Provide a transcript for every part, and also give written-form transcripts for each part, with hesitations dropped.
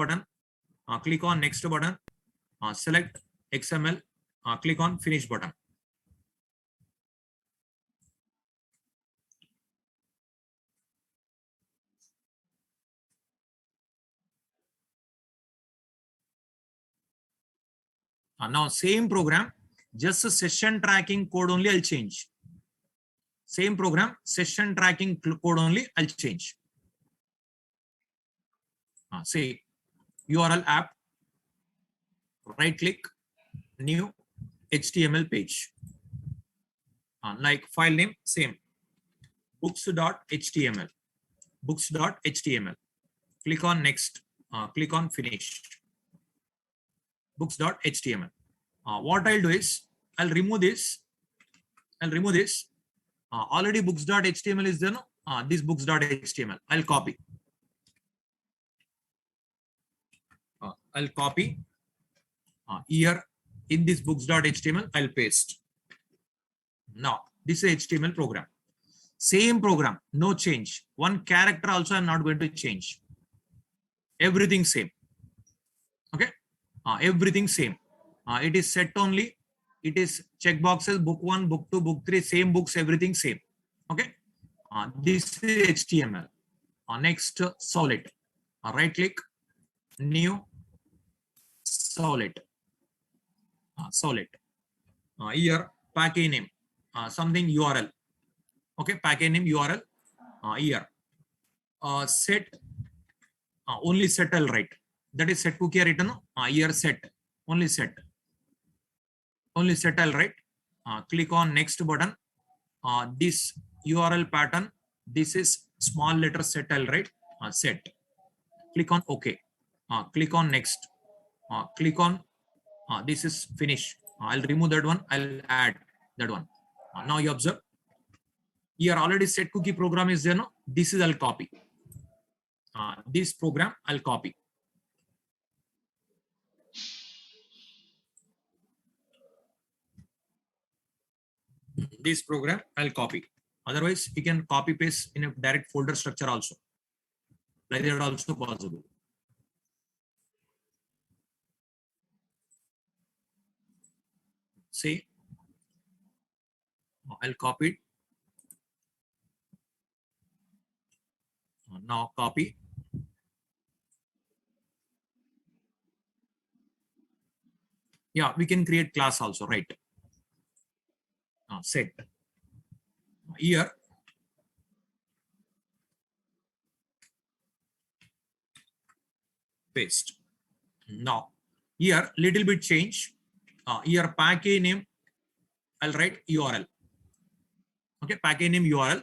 button, click on next button, select XML, click on finish button. Now same program, just a session tracking code only I'll change. Same program, session tracking code only I'll change. Say URL app, right click, new HTML page. Like file name, same, books.html, books.html. Click on next, click on finish, books.html. What I'll do is, I'll remove this. Already books.html is there, no? This books.html, I'll copy. I'll copy here in this books.html, I'll paste. Now, this is HTML program. Same program, no change. One character also I'm not going to change. Everything same. Okay, everything same. It is set only. It is checkboxes, book 1, book 2, book 3, same books, everything same. Okay, this is HTML. Next, solid. Right click, new, solid. Solid. Here, package name, something URL. Okay, package name URL. Here, set, only set I'll write. That is set cookie written. Here set, only set. Only set I'll write. Click on next button. This URL pattern, this is small letter set I'll write. Set. Click on OK. Click on next. Click on this is finish. I'll remove that one. I'll add that one. Now you observe. Here already set cookie program is there. No, this is I'll copy. This program I'll copy. This program I'll copy. Otherwise, you can copy paste in a direct folder structure also. Like that also possible. See, I'll copy it. Now copy. Yeah, we can create class also, right? Set. Here, paste. Now, here little bit change. Here package name, I'll write URL. Okay, package name URL.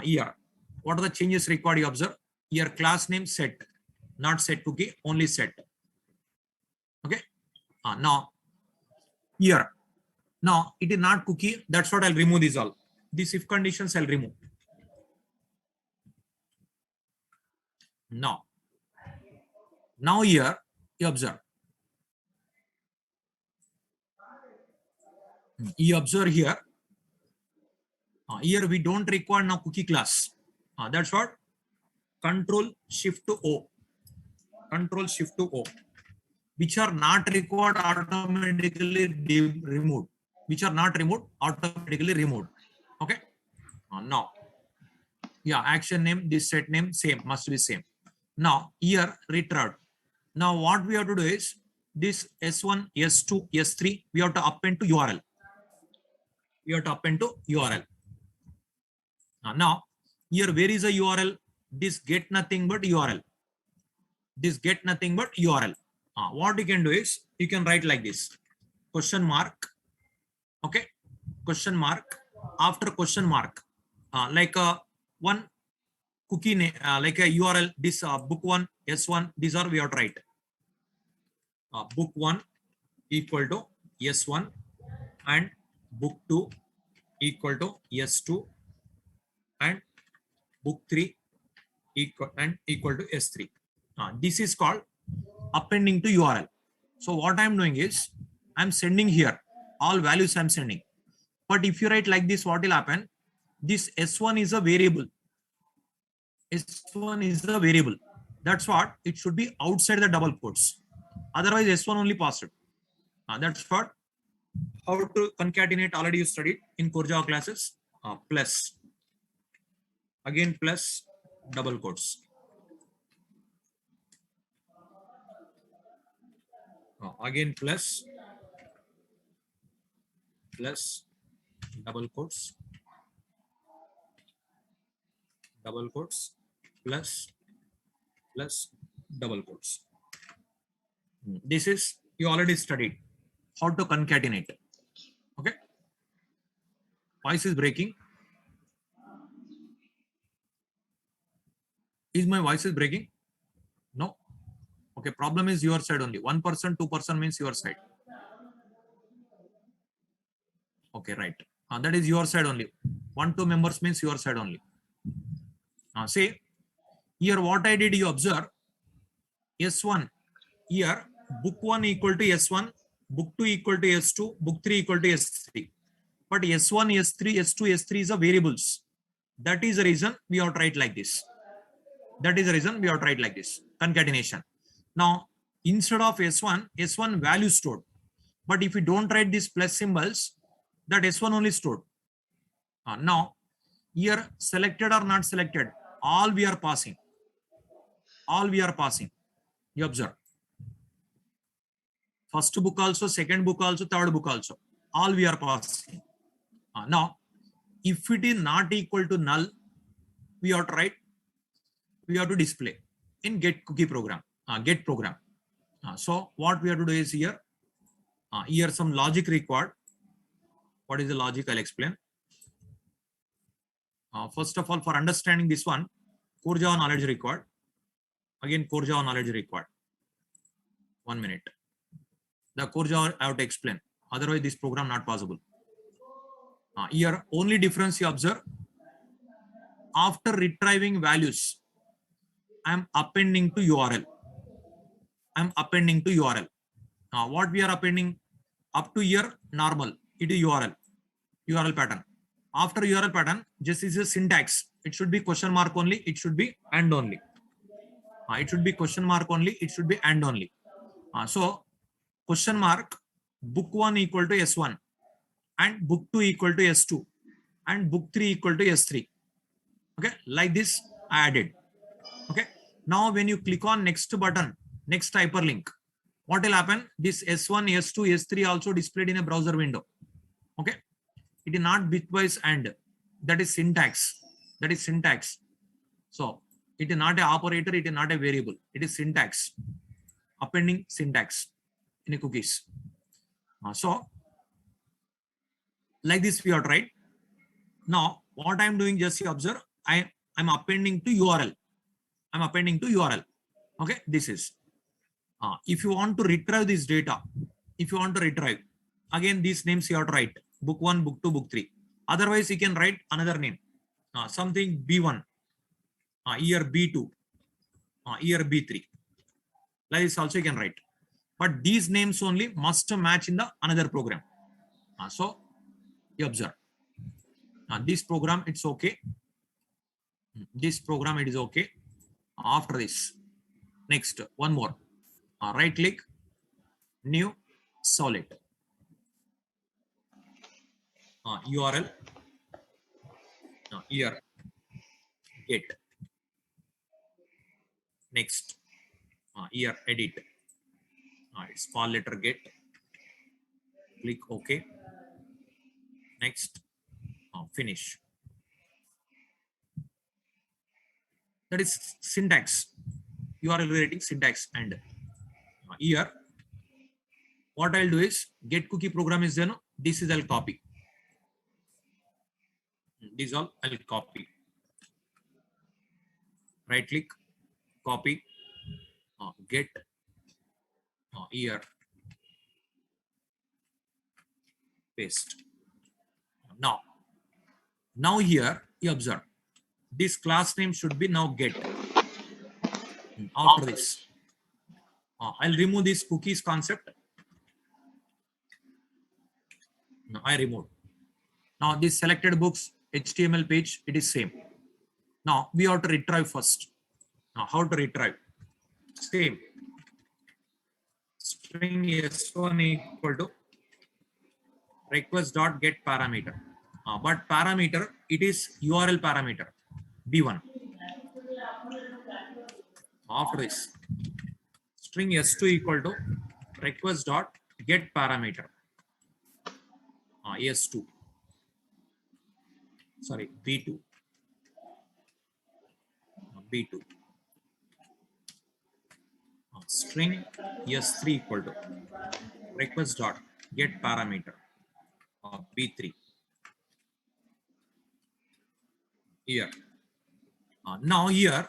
Here, what are the changes required? You observe. Here class name set, not set cookie, only set. Okay. Now, here. Now it is not cookie. That's what I'll remove this all. These if conditions I'll remove. Now here you observe. You observe here. Here we don't require now cookie class. That's what Control Shift to O. Control Shift to O. Which are not required automatically removed. Which are not removed automatically removed. Okay. Now, yeah, action name, this set name same, must be same. Now here retrieved. Now what we have to do is this S1, S2, S3 we have to append to URL. We have to append to URL. Now here where is a URL? This get nothing but URL. This get nothing but URL. What you can do is you can write like this, question mark. Okay, question mark, after question mark, like one cookie name, like a URL, this book 1, S1, these are we have to write. Book 1 equal to S1 and book 2 equal to S2 and book 3 equal to S3. This is called appending to URL. So what I'm doing is I'm sending here all values I'm sending. But if you write like this, what will happen? This S1 is a variable. S1 is a variable. That's what it should be outside the double quotes. Otherwise, S1 only passed. That's what how to concatenate already you studied in core Java classes. Plus again plus double quotes. Again plus double quotes plus double quotes. This is you already studied how to concatenate. Okay, voice is breaking. Is my voice is breaking? No. Okay, problem is your side only. 1%, 2% means your side. Okay, right. That is your side only. 1, 2 members means your side only. Say here what I did, you observe S1 here book 1 equal to S1, book 2 equal to S2, book 3 equal to S3. But S1, S3, S2, S3 is a variables. That is the reason we have tried like this. That is the reason we have tried like this. Concatenation. Now, instead of S1, S1 value stored. But if we don't write these plus symbols, that S1 only stored. Now, here selected or not selected, all we are passing. All we are passing. You observe. First book also, second book also, third book also. All we are passing. Now, if it is not equal to null, we have to write, we have to display in get cookie program, get program. So what we have to do is here, here some logic required. What is the logic? I'll explain. First of all, for understanding this one, core Java knowledge required. Again, core Java knowledge required. 1 minute. The core Java I have to explain. Otherwise, this program not possible. Here, only difference you observe. After retrieving values, I am appending to URL. I am appending to URL. What we are appending up to here normal. It is URL pattern. After URL pattern, just is a syntax. It should be question mark only. It should be and only. It should be question mark only. It should be and only. So question mark book 1 equal to S1 and book 2 equal to S2 and book 3 equal to S3. Okay, like this I added. Okay, now when you click on next button, next hyperlink, what will happen? This S1, S2, S3 also displayed in a browser window. Okay, it is not bitwise and that is syntax. That is syntax. So it is not an operator, it is not a variable, it is syntax. Appending syntax in a cookies. So like this we are tried. Now what I am doing, just you observe, I am appending to URL. I'm appending to URL. Okay, this is. If you want to retrieve this data, again these names you have to write. Book 1, book 2, book 3. Otherwise you can write another name. Something B1, year B2, year B3. Like this also you can write. But these names only must match in the another program. So you observe. This program it's okay. This program it is okay. After this, next one more. Right click, new, solid. URL here get. Next here edit. It's small letter get. Click OK. Next finish. That is syntax. You are writing syntax and here what I'll do is get cookie program is there. No? This is I'll copy. These all I'll copy. Right click, copy, get here, paste. Now here you observe this class name should be now get. After this, I'll remove this cookies concept. No, I removed. Now this selected books HTML page, it is same. Now we have to retrieve first. Now how to retrieve? same. String s1 equal to request dot get parameter. But parameter, it is URL parameter b1. After this, string s2 equal to request dot get parameter s2. Sorry, b2. b2. String s3 equal to request dot get parameter b3. Here. Now here,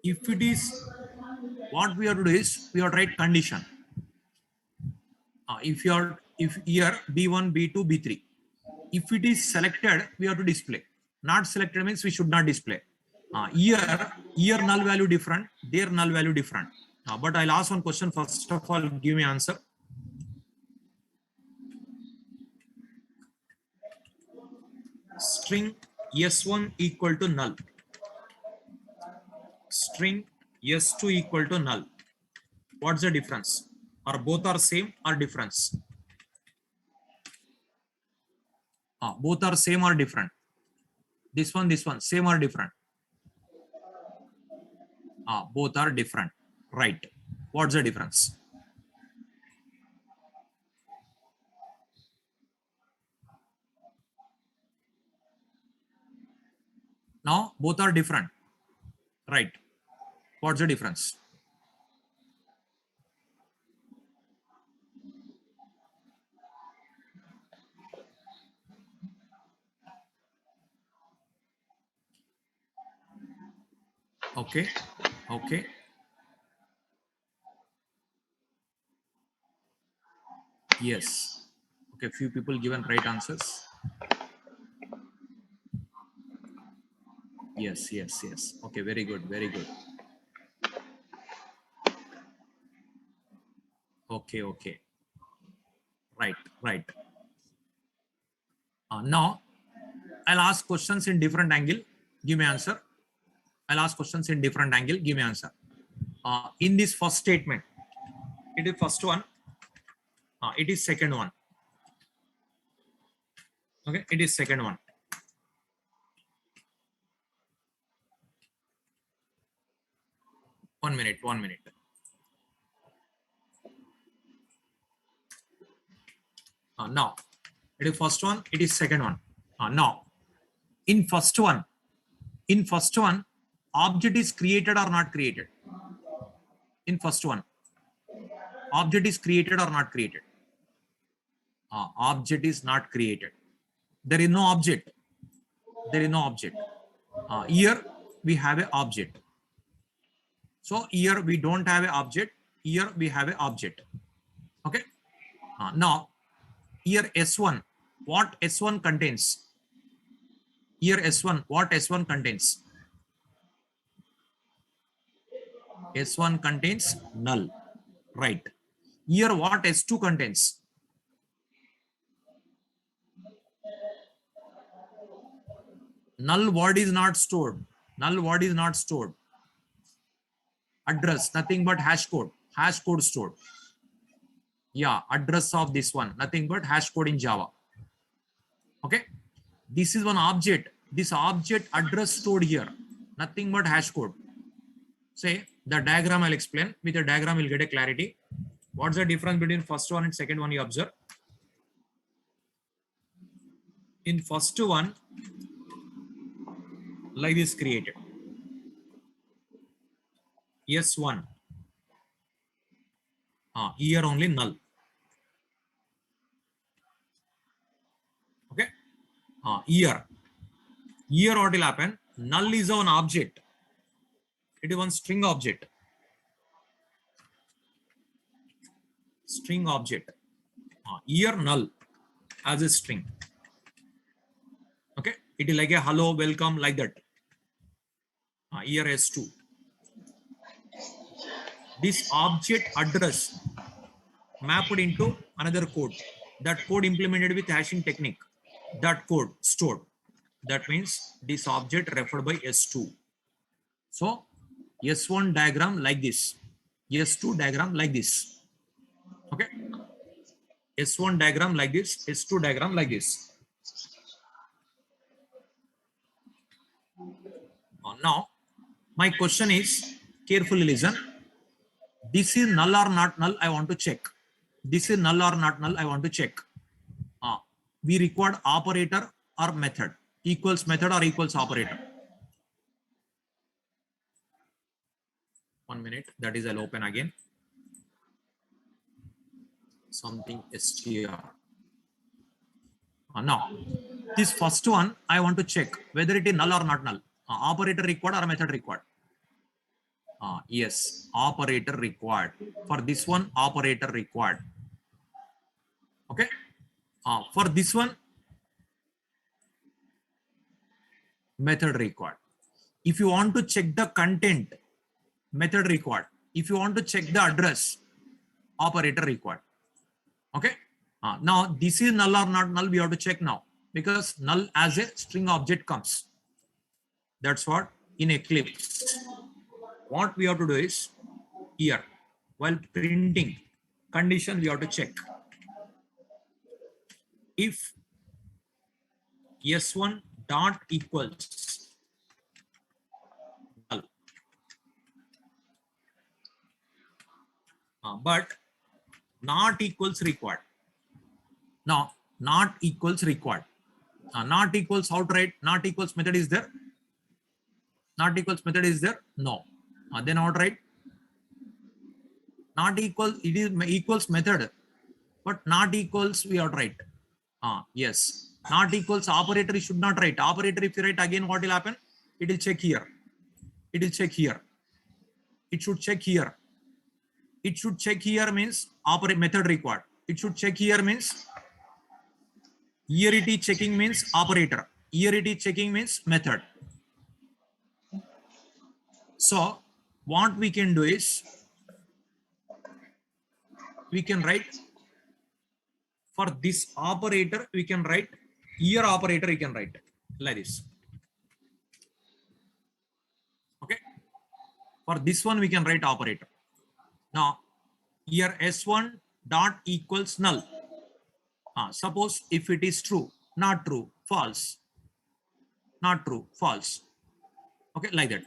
if it is, what we have to do is we have to write condition. If here b1, b2, b3, if it is selected, we have to display. Not selected means we should not display. Here null value different, there null value different. But I'll ask one question first of all. Give me answer. String s1 equal to null. String s2 equal to null. What's the difference? Or both are same or difference? Both are same or different? This one, same or different? Both are different. Right. What's the difference? Now both are different. Right. What's the difference? Okay. Okay. Yes. Okay. Few people given right answers. Yes. Yes. Yes. Okay. Very good. Very good. Okay. Okay. Right. Right. Now I'll ask questions in different angle. Give me answer. I'll ask questions in different angle. Give me answer. In this first statement, it is first one. It is second one. Okay, it is second one. One minute. Now, it is first one. It is second one. Now, in first one, object is created or not created? In first one, object is created or not created? Object is not created. There is no object. There is no object. Here we have an object. So here we don't have an object. Here we have an object. Okay. Now here S1, what S1 contains? Here S1, what S1 contains? S1 contains null. Right. Here what S2 contains? Null word is not stored. Null word is not stored. Address, nothing but hash code. Hash code stored. Yeah, address of this one, nothing but hash code in Java. Okay. This is one object. This object address stored here. Nothing but hash code. Say the diagram I'll explain. With the diagram you'll get a clarity. What's the difference between first one and second one you observe? In first one, live is created. S1. Here only null. Okay. Here what will happen? Null is an object. It is one string object. String object. Here null as a string. Okay. It is like a hello, welcome, like that. Here S2. This object address mapped into another code. That code implemented with hashing technique. That code stored. That means this object referred by S2. So S1 diagram like this, S2 diagram like this. Okay, S1 diagram like this, S2 diagram like this. Now, my question is, carefully listen. This is null or not null, I want to check. This is null or not null, I want to check. We required operator or method, equals method or equals operator. 1 minute, that is, I'll open again. Something str. Now, this first one, I want to check whether it is null or not null. Operator required or method required? Yes, operator required. For this one, operator required. Okay. For this one, method required. If you want to check the content, method required. If you want to check the address, operator required. Okay. Now this is null or not null, we have to check now, because null as a string object comes. That's what in Eclipse. What we have to do is, here, while printing condition, we have to check if S1 dot equals null. But not equals required. Now, not equals required. Not equals outright, not equals method is there. Not equals method is there? No. Then outright. Not equal, it is equals method, but not equals we outright. Yes. Not equals operator, you should not write. Operator, if you write again, what will happen? It will check here. It will check here. It should check here. It should check here means operate method required. It should check here means here it is checking means operator. Here it is checking means method. So what we can do is, we can write for this operator, we can write here operator, we can write like this. Okay. For this one, we can write operator. Now here S1 dot equals null. Suppose if it is true, not true, false, not true, false. Okay, like that.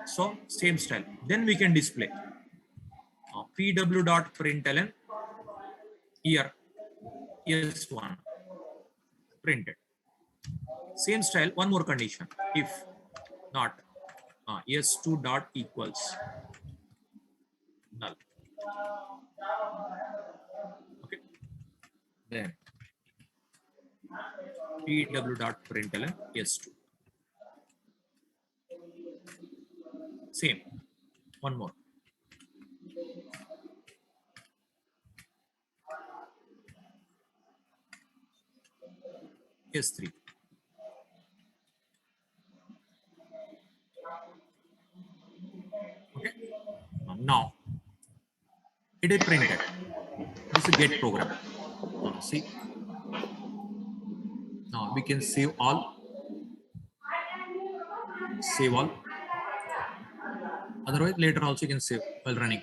So same style. Then we can display pw.println here S1 printed. Same style. One more condition. If not S2 dot equals null. Okay. Then pw.println S2. Same. One more. S3. Okay. Now it is printed. This is a get program. See. Now we can save all. Save all. Otherwise, later also you can save while running.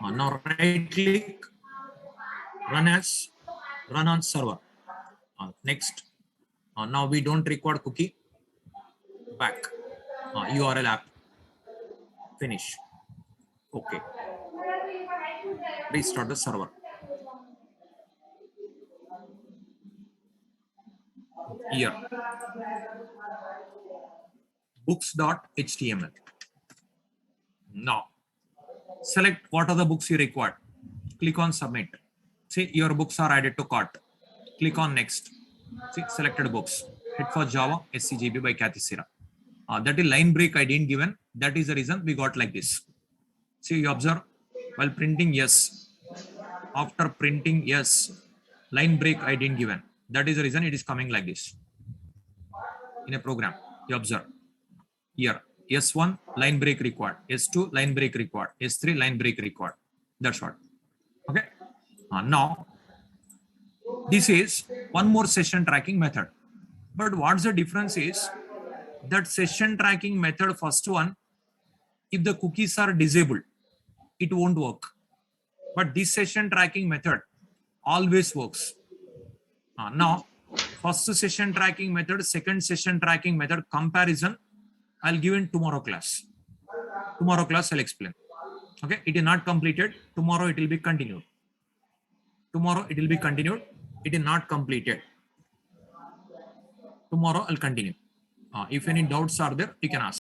Now right click, run as, run on server. Next. Now we don't require cookie. Back. URL app. Finish. Okay. Restart the server. Here. Books.html. Now select what are the books you require. Click on submit. See, your books are added to cart. Click on next. See, selected books. Hit for Java SCGB by Kathy Sira. That is line break I didn't given. That is the reason we got like this. See, you observe while printing yes. After printing yes, line break I didn't given. That is the reason it is coming like this. In a program, you observe here. S1 line break required, S2 line break required, S3 line break required. That's what. Okay. Now this is one more session tracking method. But what's the difference is that session tracking method, first one, if the cookies are disabled, it won't work. But this session tracking method always works. Now, first session tracking method, second session tracking method comparison, I'll give in tomorrow class. Tomorrow class I'll explain. Okay, it is not completed. Tomorrow it will be continued. Tomorrow it will be continued. It is not completed. Tomorrow I'll continue. If any doubts are there, you can ask.